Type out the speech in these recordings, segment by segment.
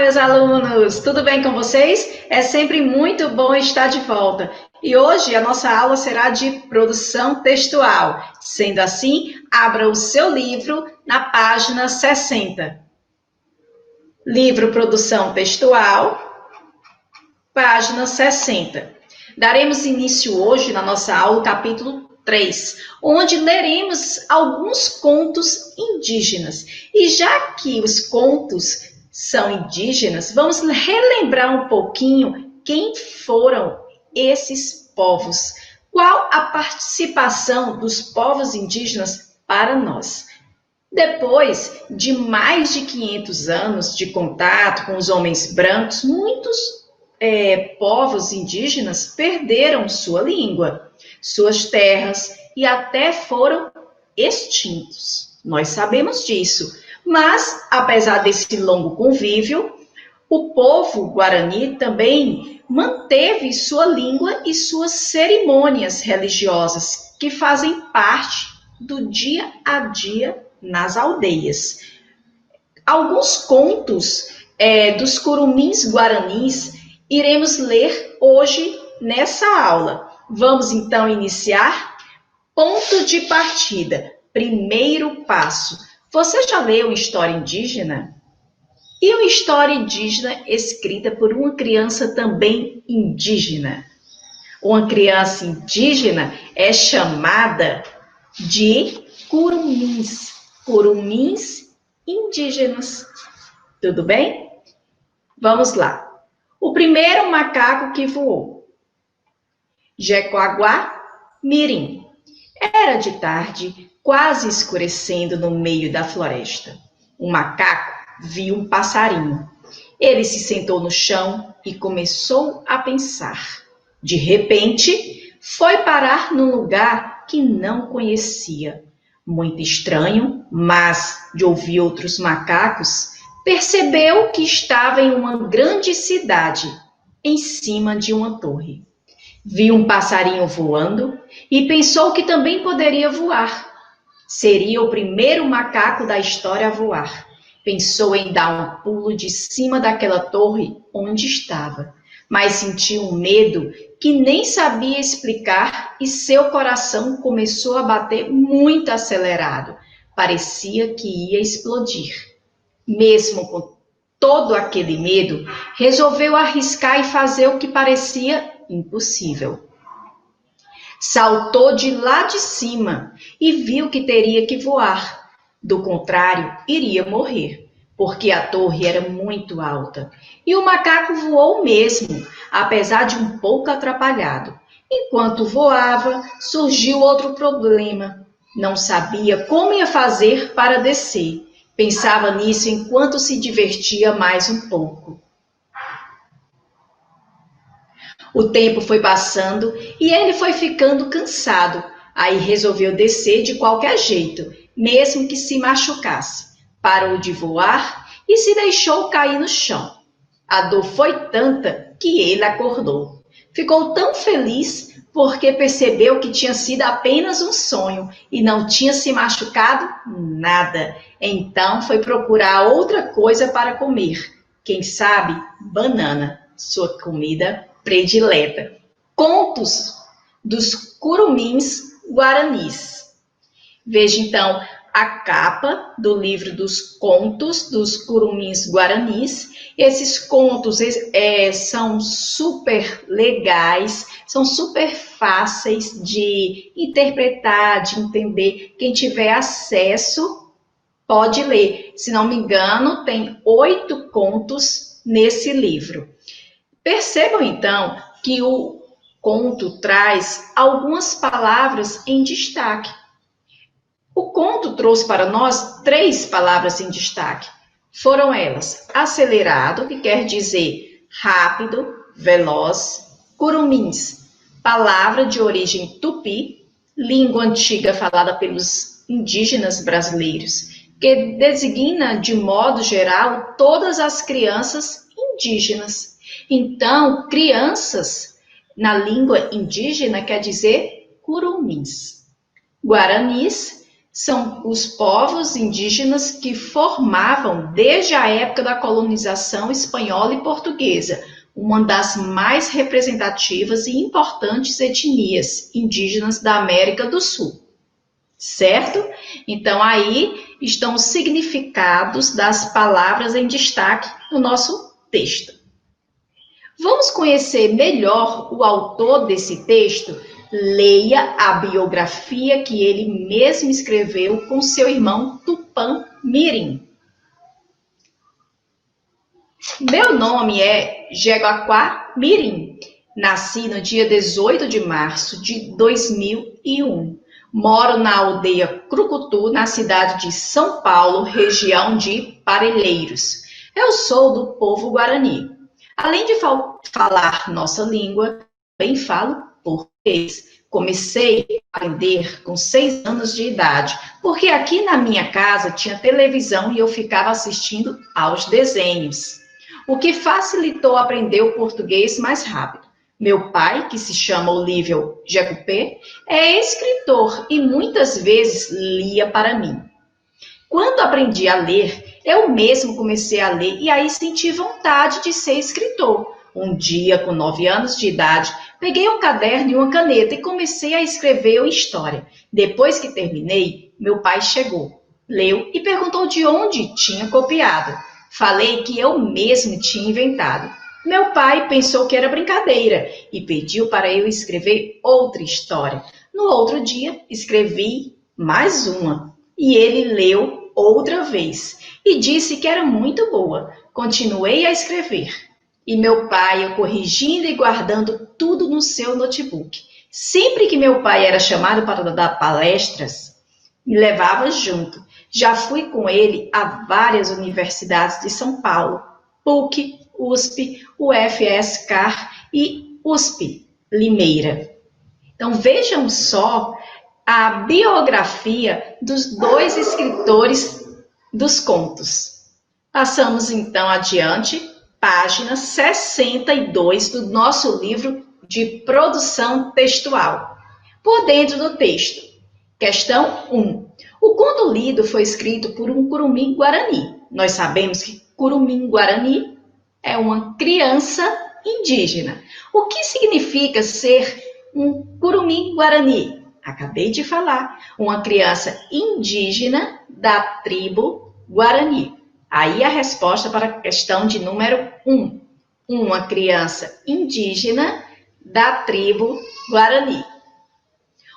meus alunos! Tudo bem com vocês? É sempre muito bom estar de volta. E hoje a nossa aula será de produção textual. Sendo assim, abra o seu livro na página 60. Livro Produção Textual, página 60. Daremos início hoje na nossa aula, capítulo 3, onde leremos alguns contos indígenas. E já que os contos são indígenas, vamos relembrar um pouquinho quem foram esses povos. Qual a participação dos povos indígenas para nós? Depois de mais de 500 anos de contato com os homens brancos, muitos povos indígenas perderam sua língua, suas terras e até foram extintos. Nós sabemos disso. Mas, apesar desse longo convívio, o povo guarani também manteve sua língua e suas cerimônias religiosas, que fazem parte do dia a dia nas aldeias. Alguns contos dos curumins guaranis iremos ler hoje nessa aula. Vamos então iniciar? Ponto de partida, primeiro passo. Você já leu História Indígena? E uma história indígena escrita por uma criança também indígena. Uma criança indígena é chamada de curumins, curumins indígenas. Tudo bem? Vamos lá. O primeiro macaco que voou. Jequaguá Mirim. Era de tarde, quase escurecendo no meio da floresta. Um macaco viu um passarinho. Ele se sentou no chão e começou a pensar. De repente, foi parar num lugar que não conhecia. Muito estranho, mas de ouvir outros macacos, percebeu que estava em uma grande cidade, em cima de uma torre. Viu um passarinho voando e pensou que também poderia voar. Seria o primeiro macaco da história a voar. Pensou em dar um pulo de cima daquela torre onde estava, mas sentiu um medo que nem sabia explicar e seu coração começou a bater muito acelerado. Parecia que ia explodir. Mesmo com todo aquele medo, resolveu arriscar e fazer o que parecia impossível. Saltou de lá de cima e viu que teria que voar. Do contrário, iria morrer, porque a torre era muito alta. E o macaco voou mesmo, apesar de um pouco atrapalhado. Enquanto voava, surgiu outro problema. Não sabia como ia fazer para descer. Pensava nisso enquanto se divertia mais um pouco. O tempo foi passando e ele foi ficando cansado. Aí resolveu descer de qualquer jeito, mesmo que se machucasse. Parou de voar e se deixou cair no chão. A dor foi tanta que ele acordou. Ficou tão feliz porque percebeu que tinha sido apenas um sonho e não tinha se machucado nada. Então foi procurar outra coisa para comer. Quem sabe, banana, sua comida predileta. Contos dos curumins guaranis. Veja então a capa do livro dos contos dos curumins guaranis. Esses contos são super legais, são super fáceis de interpretar, de entender. Quem tiver acesso pode ler. Se não me engano, tem 8 contos nesse livro. Percebam, então, que o conto traz algumas palavras em destaque. O conto trouxe para nós 3 palavras em destaque. Foram elas: acelerado, que quer dizer rápido, veloz; curumins, palavra de origem tupi, língua antiga falada pelos indígenas brasileiros, que designa, de modo geral, todas as crianças indígenas. Então, crianças, na língua indígena, quer dizer curumins. Guaranis São os povos indígenas que formavam, desde a época da colonização espanhola e portuguesa, uma das mais representativas e importantes etnias indígenas da América do Sul. Certo? Então, aí estão os significados das palavras em destaque no nosso texto. Vamos conhecer melhor o autor desse texto? Leia a biografia que ele mesmo escreveu com seu irmão Tupã-Mirim. Meu nome é Jeguaquá Mirim. Nasci no dia 18 de março de 2001. Moro na aldeia Crucutu, na cidade de São Paulo, região de Parelheiros. Eu sou do povo Guarani. Além de falar nossa língua, também falo português. Comecei a aprender com 6 anos de idade, porque aqui na minha casa tinha televisão e eu ficava assistindo aos desenhos, o que facilitou aprender o português mais rápido. Meu pai, que se chama Olívio Jecupé, é escritor e muitas vezes lia para mim. Quando aprendi a ler, eu mesmo comecei a ler e aí senti vontade de ser escritor. Um dia, com 9 anos de idade, peguei um caderno e uma caneta e comecei a escrever uma história. Depois que terminei, meu pai chegou, leu e perguntou de onde tinha copiado. Falei que eu mesmo tinha inventado. Meu pai pensou que era brincadeira e pediu para eu escrever outra história. No outro dia, escrevi mais uma e ele leu outra vez e disse que era muito boa. Continuei a escrever e meu pai ia corrigindo e guardando tudo no seu notebook. Sempre que meu pai era chamado para dar palestras, me levava junto. Já fui com ele a várias universidades de São Paulo, PUC, USP, UFSCar e USP Limeira. Então vejam só a biografia dos 2 escritores dos contos. Passamos então adiante, página 62 do nosso livro de produção textual. Por dentro do texto, questão 1. O conto lido foi escrito por um curumim guarani. Nós sabemos que curumim guarani é uma criança indígena. O que significa ser um curumim guarani? Acabei de falar, uma criança indígena da tribo Guarani. Aí a resposta para a questão de número 1. Uma criança indígena da tribo Guarani.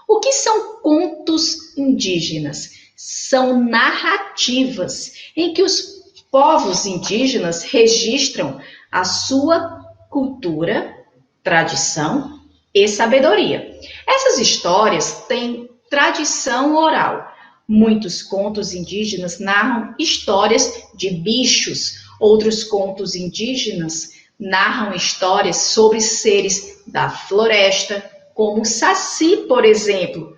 O que são contos indígenas? São narrativas em que os povos indígenas registram a sua cultura, tradição e sabedoria. Essas histórias têm tradição oral. Muitos contos indígenas narram histórias de bichos, outros contos indígenas narram histórias sobre seres da floresta, como o saci, por exemplo,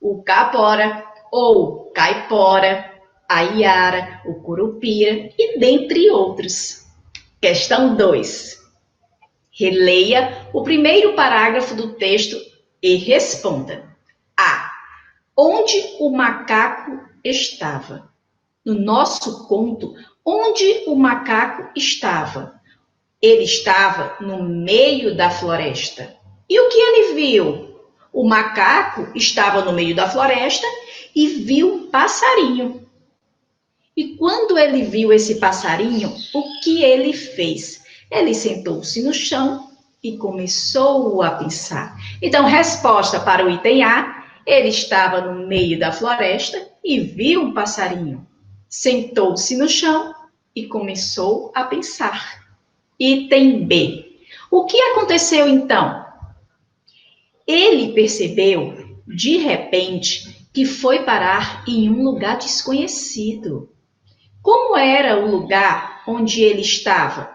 o capora ou caipora, a iara, o curupira e dentre outros. Questão 2. Releia o primeiro parágrafo do texto e responda. A. Onde o macaco estava? No nosso conto, onde o macaco estava? Ele estava no meio da floresta. E o que ele viu? O macaco estava no meio da floresta e viu um passarinho. E quando ele viu esse passarinho, o que ele fez? Ele sentou-se no chão e começou a pensar. Então, resposta para o item A, ele estava no meio da floresta e viu um passarinho. Sentou-se no chão e começou a pensar. Item B. O que aconteceu então? Ele percebeu, de repente, que foi parar em um lugar desconhecido. Como era o lugar onde ele estava?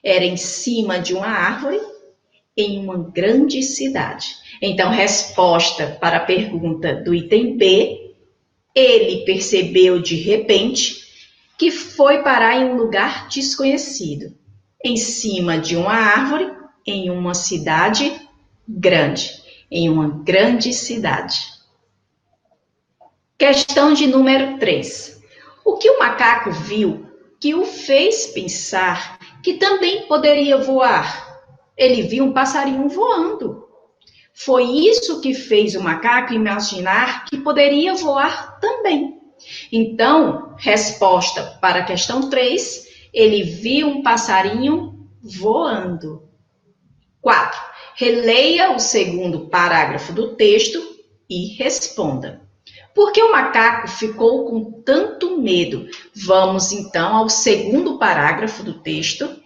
Era em cima de uma árvore, em uma grande cidade. Então, resposta para a pergunta do item B, ele percebeu de repente que foi parar em um lugar desconhecido, em cima de uma árvore, em uma cidade grande, em uma grande cidade. Questão de número 3. O que o macaco viu que o fez pensar que também poderia voar? Ele viu um passarinho voando. Foi isso que fez o macaco imaginar que poderia voar também. Então, resposta para a questão 3, ele viu um passarinho voando. 4. Releia o segundo parágrafo do texto e responda. Por que o macaco ficou com tanto medo? Vamos então ao segundo parágrafo do texto.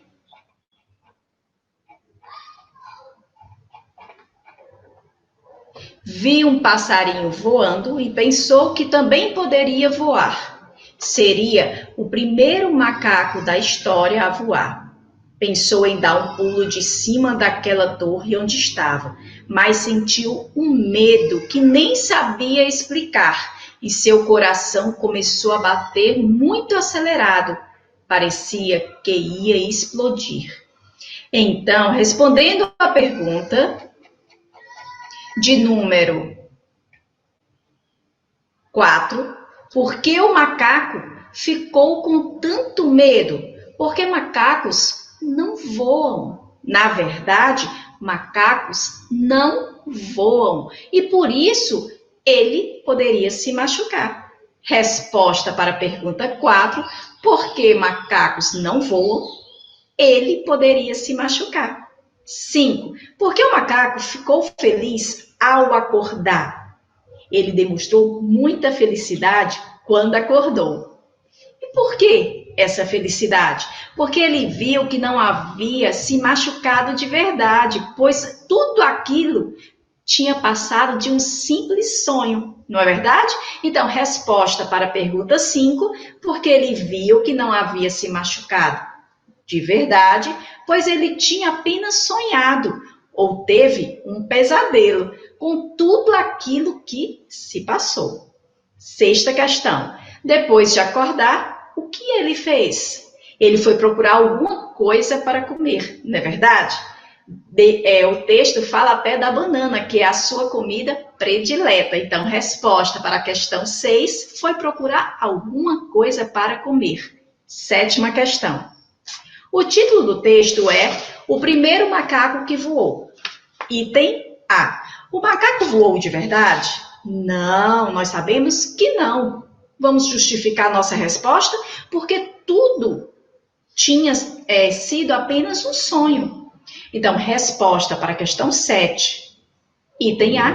Viu um passarinho voando e pensou que também poderia voar. Seria o primeiro macaco da história a voar. Pensou em dar um pulo de cima daquela torre onde estava, mas sentiu um medo que nem sabia explicar e seu coração começou a bater muito acelerado. Parecia que ia explodir. Então, respondendo à pergunta de número 4, por que o macaco ficou com tanto medo? Porque macacos não voam. Na verdade, macacos não voam e por isso ele poderia se machucar. Resposta para a pergunta 4, por que macacos não voam? Ele poderia se machucar. 5. Por que o macaco ficou feliz ao acordar? Ele demonstrou muita felicidade quando acordou. E por que essa felicidade? Porque ele viu que não havia se machucado de verdade, pois tudo aquilo tinha passado de um simples sonho, não é verdade? Então, resposta para a pergunta 5, porque ele viu que não havia se machucado de verdade, pois ele tinha apenas sonhado ou teve um pesadelo com tudo aquilo que se passou. 6ª questão. Depois de acordar, o que ele fez? Ele foi procurar alguma coisa para comer, não é verdade? O texto fala até da banana, que é a sua comida predileta. Então, resposta para a questão 6 foi procurar alguma coisa para comer. 7ª questão. O título do texto é O Primeiro Macaco que Voou. Item A. O macaco voou de verdade? Não, nós sabemos que não. Vamos justificar nossa resposta porque tudo tinha sido apenas um sonho. Então, resposta para a questão 7. Item A.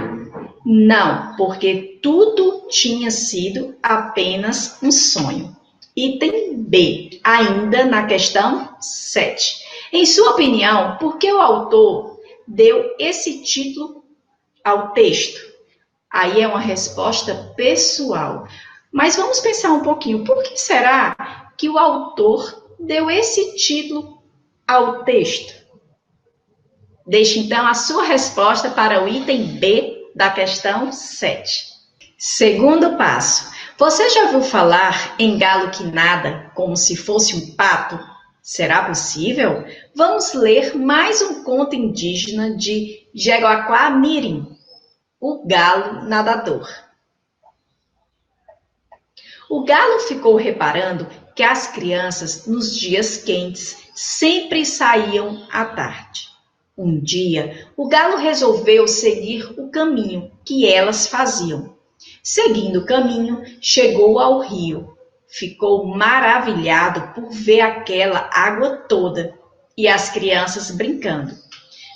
Não, porque tudo tinha sido apenas um sonho. Item B, ainda na questão 7. Em sua opinião, por que o autor deu esse título ao texto? Aí é uma resposta pessoal. Mas vamos pensar um pouquinho, por que será que o autor deu esse título ao texto? Deixe então a sua resposta para o item B da questão 7. Segundo passo. Você já ouviu falar em galo que nada como se fosse um pato? Será possível? Vamos ler mais um conto indígena de Jeguaquá Mirim, o galo nadador. O galo ficou reparando que as crianças, nos dias quentes, sempre saíam à tarde. Um dia, o galo resolveu seguir o caminho que elas faziam. Seguindo o caminho, chegou ao rio. Ficou maravilhado por ver aquela água toda e as crianças brincando.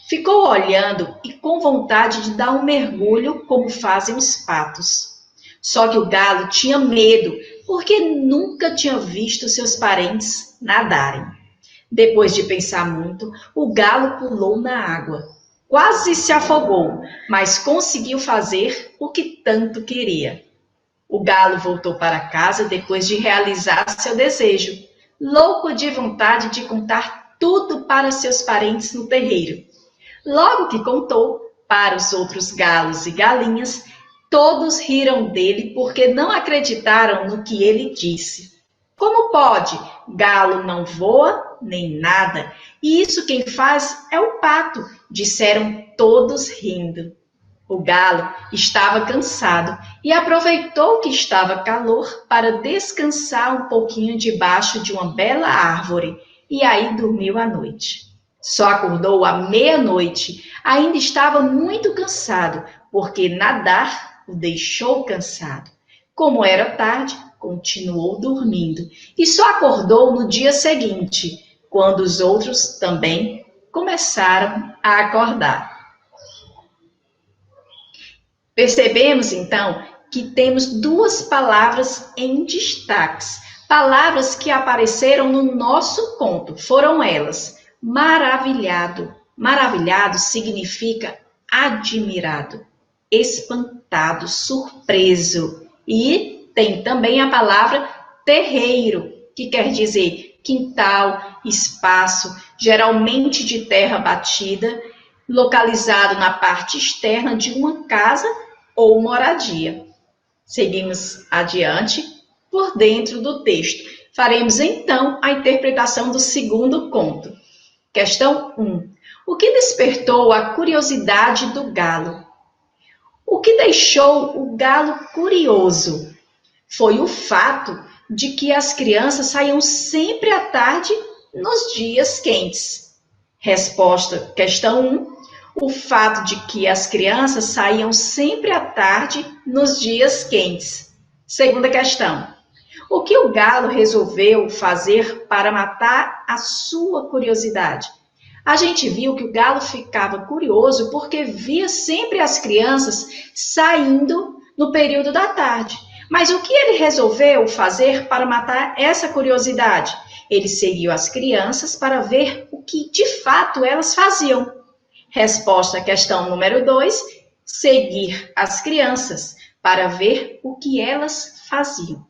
Ficou olhando e com vontade de dar um mergulho como fazem os patos. Só que o galo tinha medo, porque nunca tinha visto seus parentes nadarem. Depois de pensar muito, o galo pulou na água. Quase se afogou, mas conseguiu fazer o que tanto queria. O galo voltou para casa depois de realizar seu desejo, louco de vontade de contar tudo para seus parentes no terreiro. Logo que contou para os outros galos e galinhas, todos riram dele porque não acreditaram no que ele disse. Como pode? Galo não voa nem nada, e isso quem faz é o pato, disseram todos rindo. O galo estava cansado e aproveitou que estava calor para descansar um pouquinho debaixo de uma bela árvore e aí dormiu à noite. Só acordou à meia-noite, ainda estava muito cansado, porque nadar o deixou cansado. Como era tarde, continuou dormindo e só acordou no dia seguinte, quando os outros também começaram a acordar. Percebemos, então, que temos duas palavras em destaques, palavras que apareceram no nosso conto. Foram elas: maravilhado. Maravilhado significa admirado, espantado, surpreso. E tem também a palavra terreiro, que quer dizer quintal, espaço, geralmente de terra batida, localizado na parte externa de uma casa ou moradia. Seguimos adiante por dentro do texto. Faremos então a interpretação do segundo conto. Questão 1. O que despertou a curiosidade do galo? O que deixou o galo curioso foi o fato de que as crianças saíam sempre à tarde nos dias quentes. Resposta, questão 1. O fato de que as crianças saíam sempre à tarde nos dias quentes. Segunda questão. O que o galo resolveu fazer para matar a sua curiosidade? A gente viu que o galo ficava curioso porque via sempre as crianças saindo no período da tarde. Mas o que ele resolveu fazer para matar essa curiosidade? Ele seguiu as crianças para ver o que de fato elas faziam. Resposta à questão número 2, seguir as crianças para ver o que elas faziam.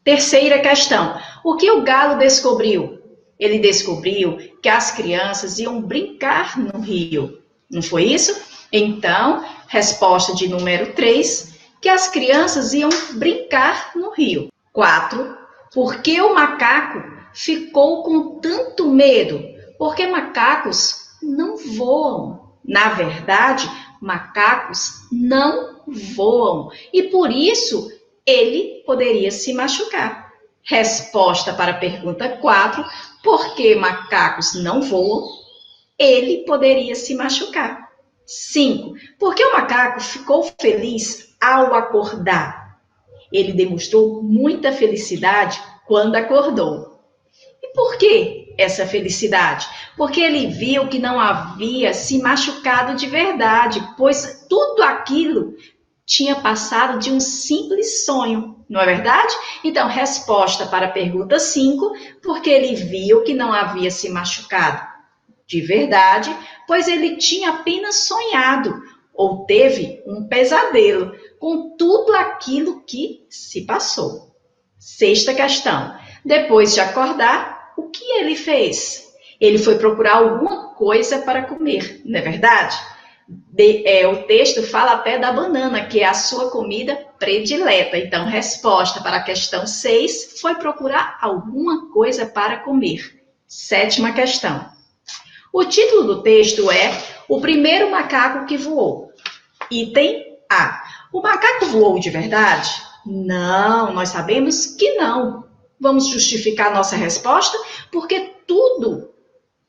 Terceira questão, o que o galo descobriu? Ele descobriu que as crianças iam brincar no rio. Não foi isso? Então, resposta de número 3, que as crianças iam brincar no rio. 4, por que o macaco ficou com tanto medo? Porque macacos não voam. Na verdade, macacos não voam e por isso ele poderia se machucar. Resposta para a pergunta 4, por que macacos não voam? Ele poderia se machucar. 5, por que o macaco ficou feliz ao acordar? Ele demonstrou muita felicidade quando acordou. E por que essa felicidade? Porque ele viu que não havia se machucado de verdade, pois tudo aquilo tinha passado de um simples sonho, não é verdade? Então, resposta para a pergunta 5, porque ele viu que não havia se machucado de verdade, pois ele tinha apenas sonhado ou teve um pesadelo com tudo aquilo que se passou. Sexta questão. Depois de acordar, o que ele fez? Ele foi procurar alguma coisa para comer, não é verdade? O texto fala até da banana, que é a sua comida predileta. Então, resposta para a questão 6 foi procurar alguma coisa para comer. Sétima questão. O título do texto é O Primeiro Macaco que Voou. Item A. O macaco voou de verdade? Não, nós sabemos que não. Vamos justificar nossa resposta porque tudo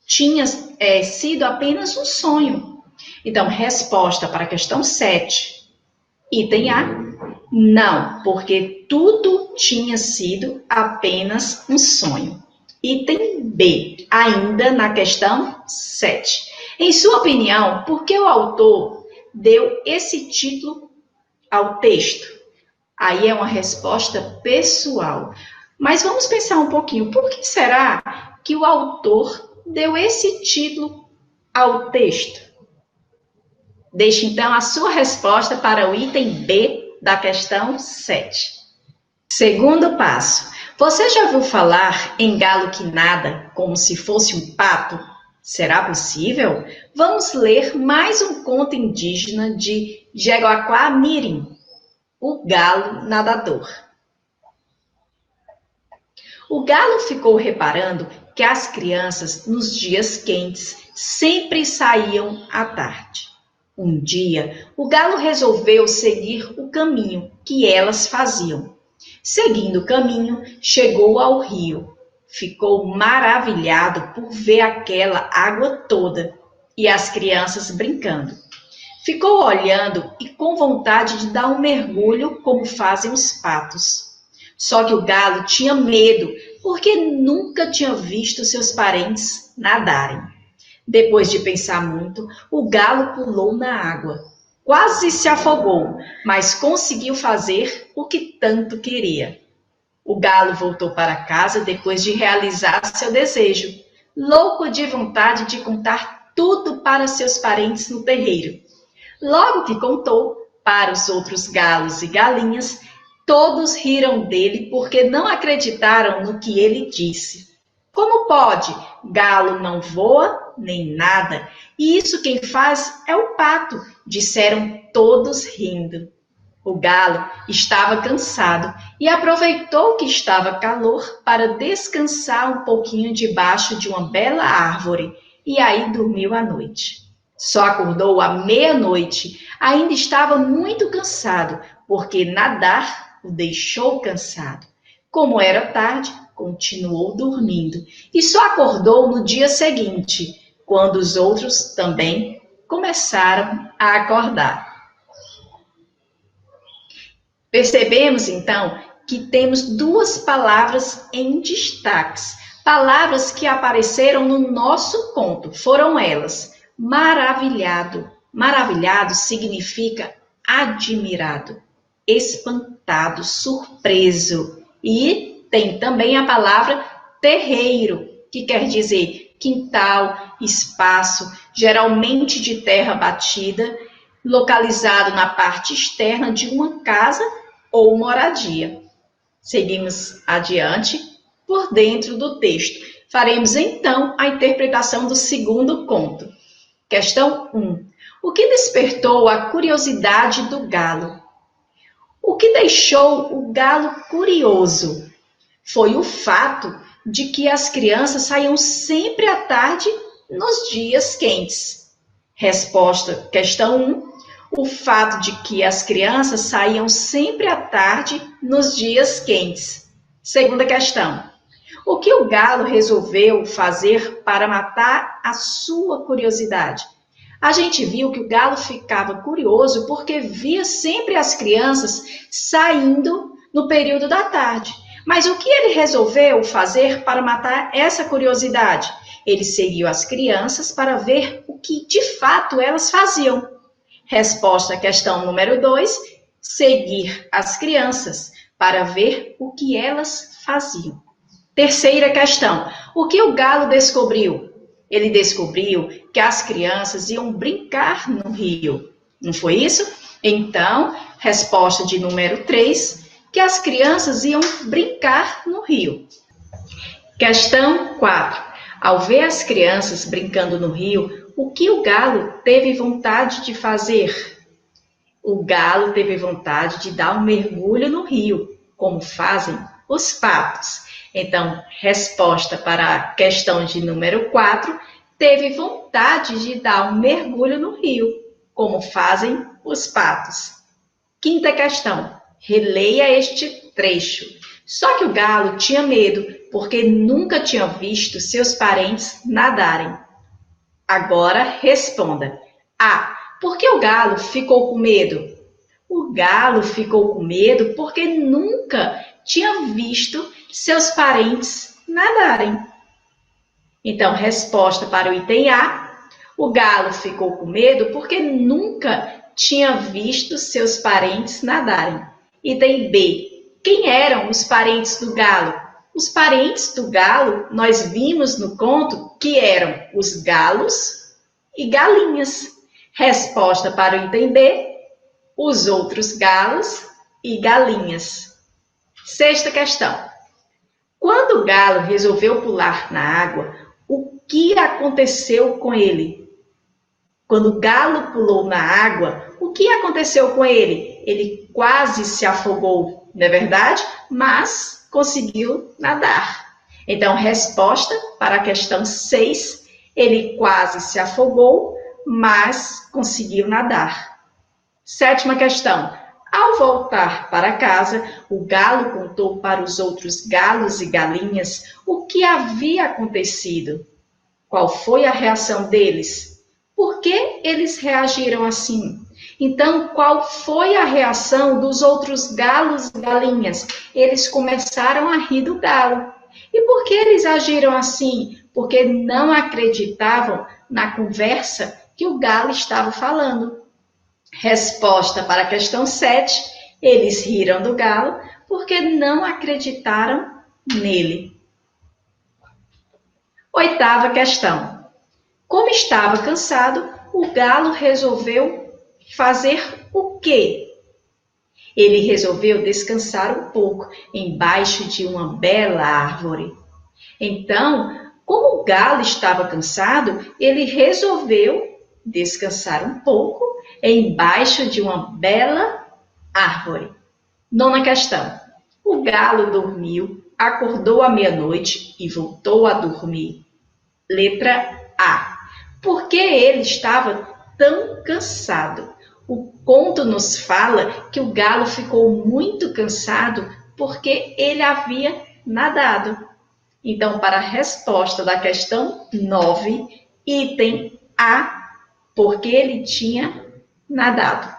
tinha sido apenas um sonho. Então, resposta para a questão 7. Item A. Não, porque tudo tinha sido apenas um sonho. Item B, ainda na questão 7. Em sua opinião, por que o autor deu esse título ao texto? Aí é uma resposta pessoal. Mas vamos pensar um pouquinho, por que será que o autor deu esse título ao texto? Deixe então a sua resposta para o item B da questão 7. Segundo passo. Você já ouviu falar em galo que nada como se fosse um pato? Será possível? Vamos ler mais um conto indígena de Jeguaquá Mirim, o galo nadador. O galo ficou reparando que as crianças, nos dias quentes, sempre saíam à tarde. Um dia, o galo resolveu seguir o caminho que elas faziam. Seguindo o caminho, chegou ao rio. Ficou maravilhado por ver aquela água toda e as crianças brincando. Ficou olhando e com vontade de dar um mergulho como fazem os patos. Só que o galo tinha medo, porque nunca tinha visto seus parentes nadarem. Depois de pensar muito, o galo pulou na água. Quase se afogou, mas conseguiu fazer o que tanto queria. O galo voltou para casa depois de realizar seu desejo, louco de vontade de contar tudo para seus parentes no terreiro. Logo que contou para os outros galos e galinhas, todos riram dele porque não acreditaram no que ele disse. Como pode? Galo não voa nem nada, e isso quem faz é o pato, disseram todos rindo. O galo estava cansado e aproveitou que estava calor para descansar um pouquinho debaixo de uma bela árvore, e aí dormiu à noite. Só acordou à meia-noite, ainda estava muito cansado, porque nadar o deixou cansado. Como era tarde, continuou dormindo e só acordou no dia seguinte, quando os outros também começaram a acordar. Percebemos, então, que temos duas palavras em destaques, palavras que apareceram no nosso conto. Foram elas: maravilhado. Maravilhado significa admirado, espantado, surpreso. E tem também a palavra terreiro, que quer dizer quintal, espaço, geralmente de terra batida, localizado na parte externa de uma casa ou moradia. Seguimos adiante por dentro do texto. Faremos então a interpretação do segundo conto. Questão 1. O que despertou a curiosidade do galo? O que deixou o galo curioso foi o fato de que as crianças saíam sempre à tarde nos dias quentes. Resposta, questão 1. O fato de que as crianças saíam sempre à tarde nos dias quentes. Segunda questão. O que o galo resolveu fazer para matar a sua curiosidade? A gente viu que o galo ficava curioso porque via sempre as crianças saindo no período da tarde. Mas o que ele resolveu fazer para matar essa curiosidade? Ele seguiu as crianças para ver o que de fato elas faziam. Resposta à questão número 2, seguir as crianças para ver o que elas faziam. Terceira questão, o que o galo descobriu? Ele descobriu que as crianças iam brincar no rio. Não foi isso? Então, resposta de número 3, que as crianças iam brincar no rio. Questão 4. Ao ver as crianças brincando no rio, o que o galo teve vontade de fazer? O galo teve vontade de dar um mergulho no rio, como fazem os patos. Então, resposta para a questão de número 4, teve vontade de dar um mergulho no rio, como fazem os patos. Quinta questão, releia este trecho. Só que o galo tinha medo, porque nunca tinha visto seus parentes nadarem. Agora responda. A. Por que o galo ficou com medo? O galo ficou com medo porque nunca tinha visto seus parentes nadarem. Então, resposta para o item A. O galo ficou com medo porque nunca tinha visto seus parentes nadarem. Item B. Quem eram os parentes do galo? Os parentes do galo, nós vimos no conto que eram os galos e galinhas. Resposta para o item B, os outros galos e galinhas. Sexta questão. Quando o galo resolveu pular na água, o que aconteceu com ele? Quando o galo pulou na água, o que aconteceu com ele? Ele quase se afogou, não é verdade? Mas conseguiu nadar. Então, resposta para a questão 6, ele quase se afogou, mas conseguiu nadar. Sétima questão. Ao voltar para casa, o galo contou para os outros galos e galinhas o que havia acontecido. Qual foi a reação deles? Por que eles reagiram assim? Então, qual foi a reação dos outros galos e galinhas? Eles começaram a rir do galo. E por que eles agiram assim? Porque não acreditavam na conversa que o galo estava falando. Resposta para a questão 7. Eles riram do galo porque não acreditaram nele. Oitava questão. Como estava cansado, o galo resolveu fazer o quê? Ele resolveu descansar um pouco embaixo de uma bela árvore. Então, como o galo estava cansado, ele resolveu descansar um pouco embaixo de uma bela árvore. Nona questão. O galo dormiu, acordou à meia-noite e voltou a dormir. Letra A. Por que ele estava tão cansado? O conto nos fala que o galo ficou muito cansado porque ele havia nadado. Então, para a resposta da questão 9, item A, porque ele tinha nadado.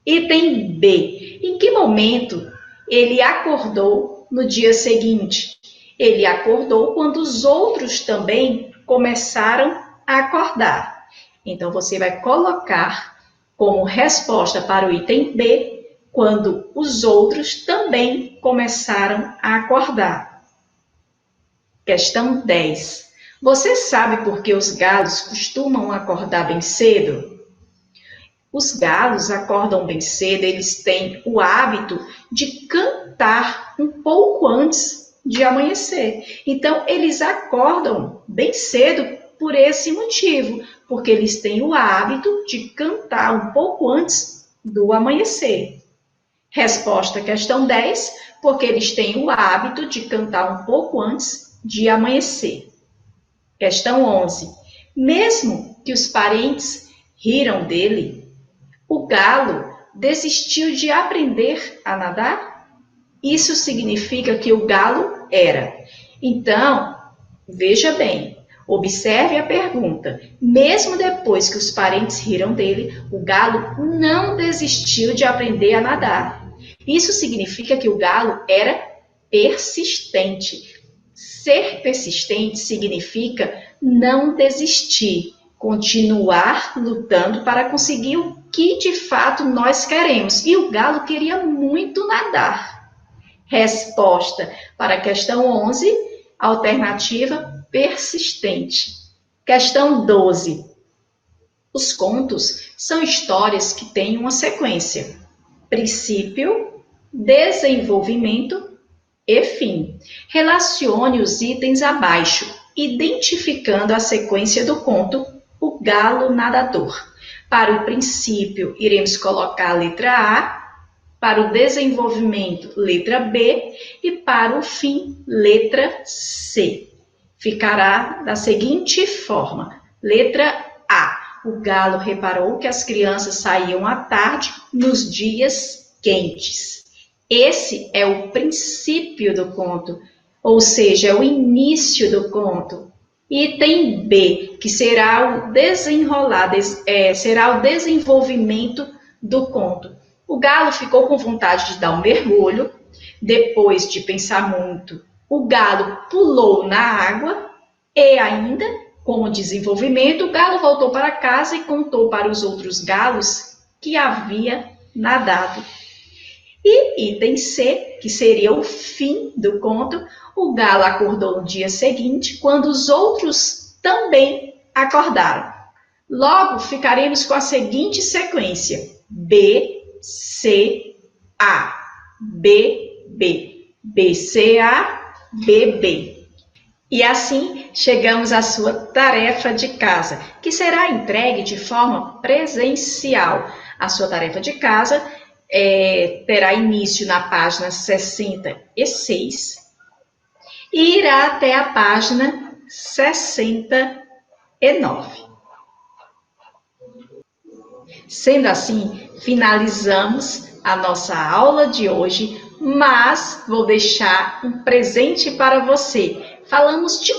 Item B, em que momento ele acordou no dia seguinte? Ele acordou quando os outros também começaram a acordar. Então, você vai colocar como resposta para o item B, quando os outros também começaram a acordar. Questão 10. Você sabe por que os galos costumam acordar bem cedo? Os galos acordam bem cedo, eles têm o hábito de cantar um pouco antes de amanhecer. Então, eles acordam bem cedo por esse motivo, porque eles têm o hábito de cantar um pouco antes do amanhecer. Resposta à questão 10, porque eles têm o hábito de cantar um pouco antes de amanhecer. Questão 11. Mesmo que os parentes riram dele, o galo desistiu de aprender a nadar? Isso significa que o galo era. Então, veja bem, observe a pergunta. Mesmo depois que os parentes riram dele, o galo não desistiu de aprender a nadar. Isso significa que o galo era persistente. Ser persistente significa não desistir, continuar lutando para conseguir o que de fato nós queremos. E o galo queria muito nadar. Resposta para a questão 11, alternativa persistente. Questão 12. Os contos são histórias que têm uma sequência: princípio, desenvolvimento e fim. Relacione os itens abaixo, identificando a sequência do conto O Galo Nadador. Para o princípio, iremos colocar a letra A, para o desenvolvimento, letra B, e para o fim, letra C. Ficará da seguinte forma: letra A. O galo reparou que as crianças saíam à tarde nos dias quentes. Esse é o princípio do conto, ou seja, é o início do conto. Item B, que será o será o desenvolvimento do conto. O galo ficou com vontade de dar um mergulho. Depois de pensar muito, o galo pulou na água e ainda, com o desenvolvimento, o galo voltou para casa e contou para os outros galos que havia nadado. E item C, que seria o fim do conto, o galo acordou no dia seguinte, quando os outros também acordaram. Logo, ficaremos com a seguinte sequência: B, C, A, B, B, B, C, A, B, B. E assim chegamos à sua tarefa de casa, que será entregue de forma presencial. A sua tarefa de casa terá início na página 66 e irá até a página 69. Sendo assim, finalizamos a nossa aula de hoje, mas vou deixar um presente para você. Falamos de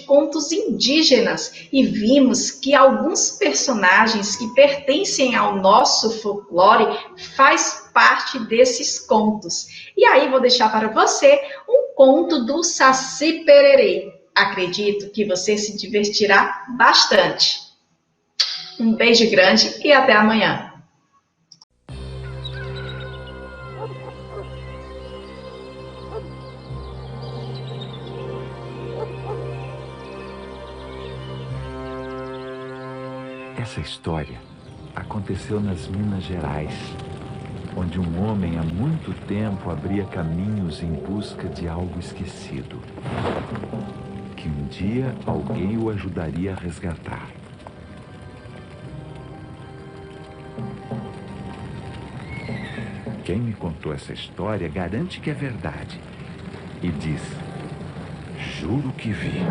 contos indígenas, e vimos que alguns personagens que pertencem ao nosso folclore faz parte desses contos. E aí vou deixar para você um conto do Saci Pererê. Acredito que você se divertirá bastante. Um beijo grande e até amanhã. Essa história aconteceu nas Minas Gerais, onde um homem há muito tempo abria caminhos em busca de algo esquecido, que um dia alguém o ajudaria a resgatar. Quem me contou essa história garante que é verdade e diz: juro que vi.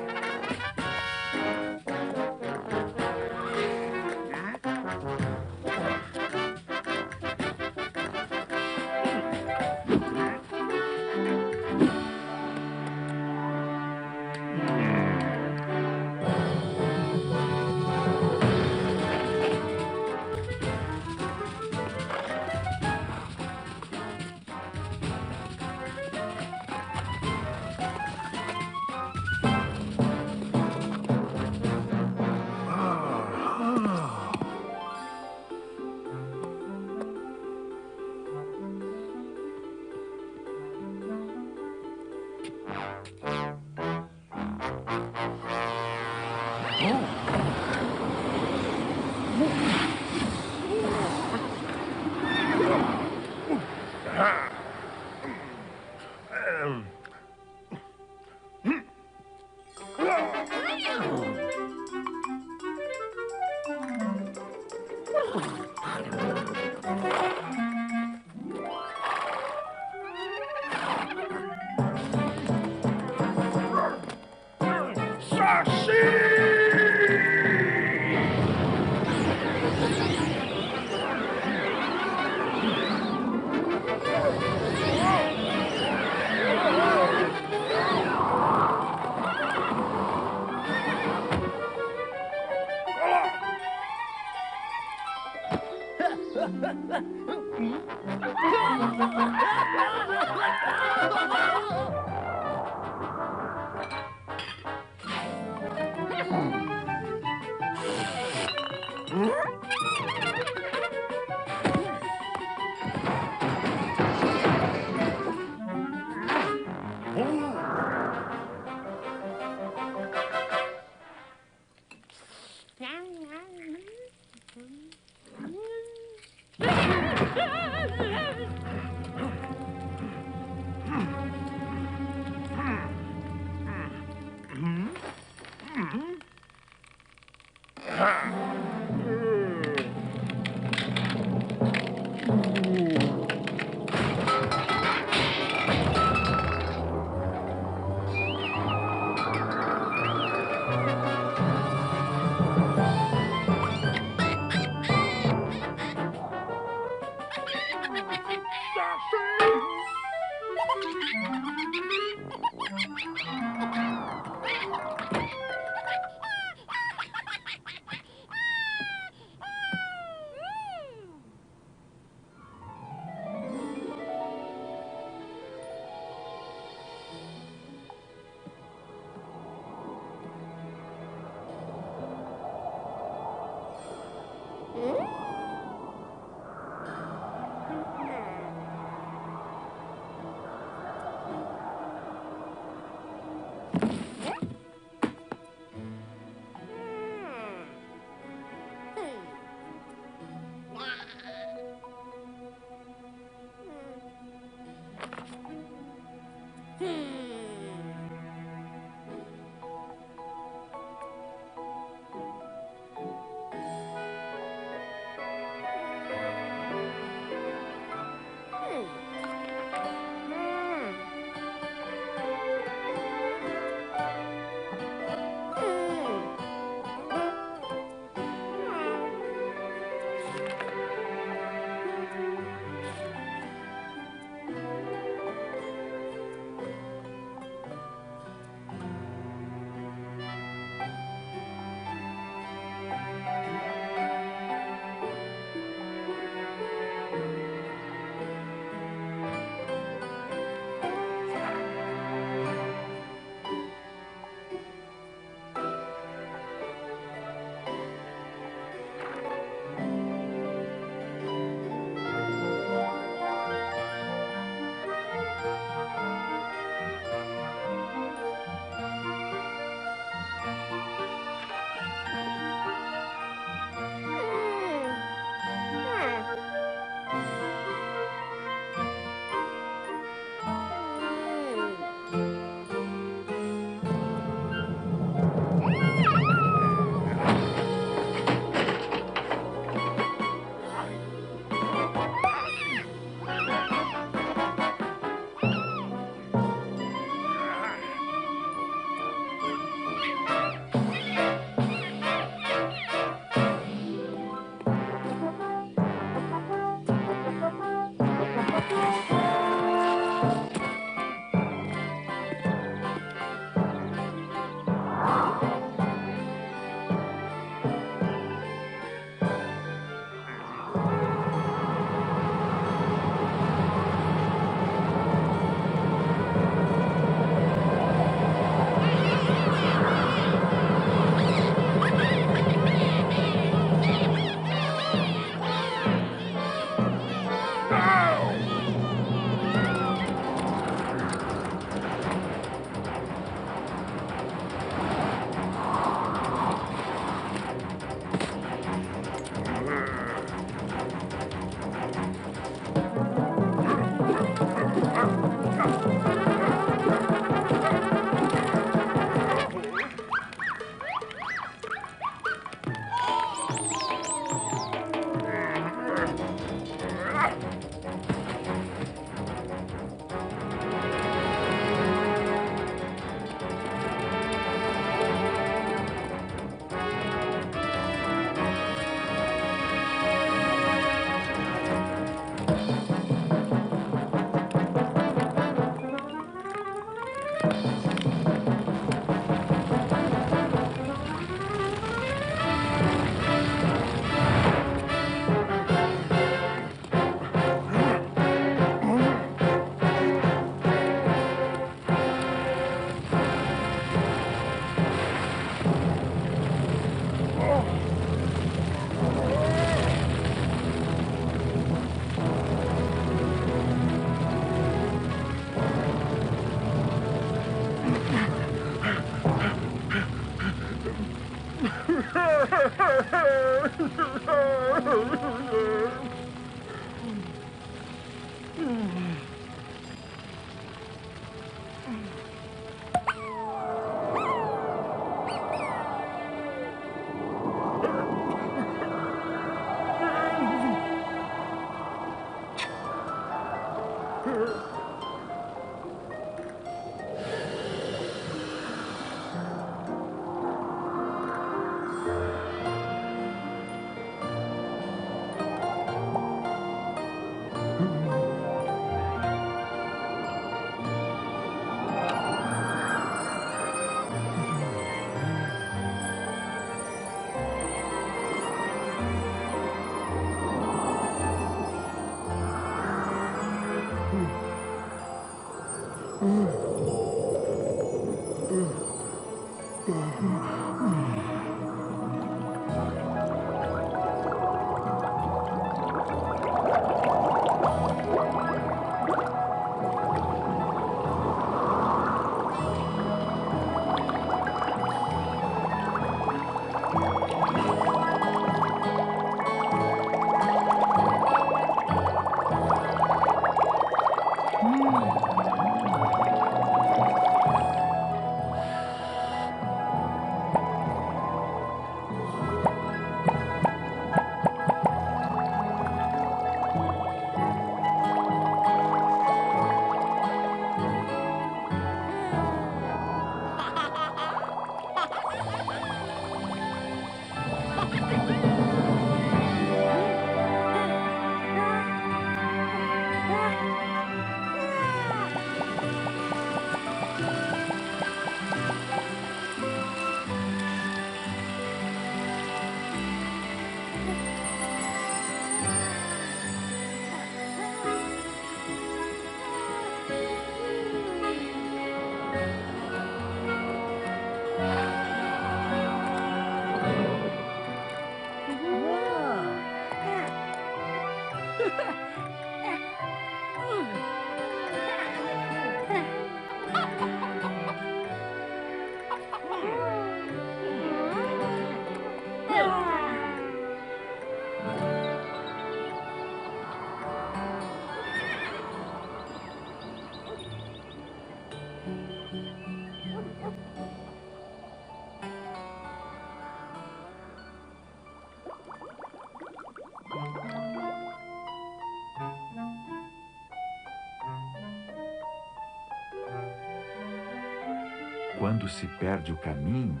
Quando se perde o caminho,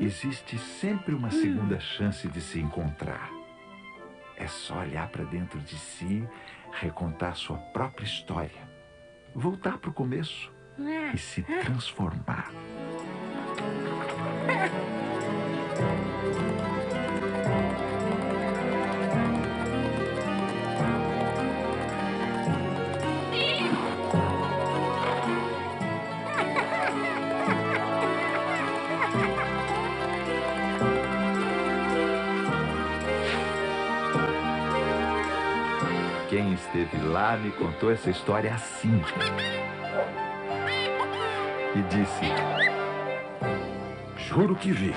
existe sempre uma segunda chance de se encontrar. É só olhar para dentro de si, recontar sua própria história, voltar para o começo e se transformar. Quem esteve lá me contou essa história assim. E disse: Juro que vi.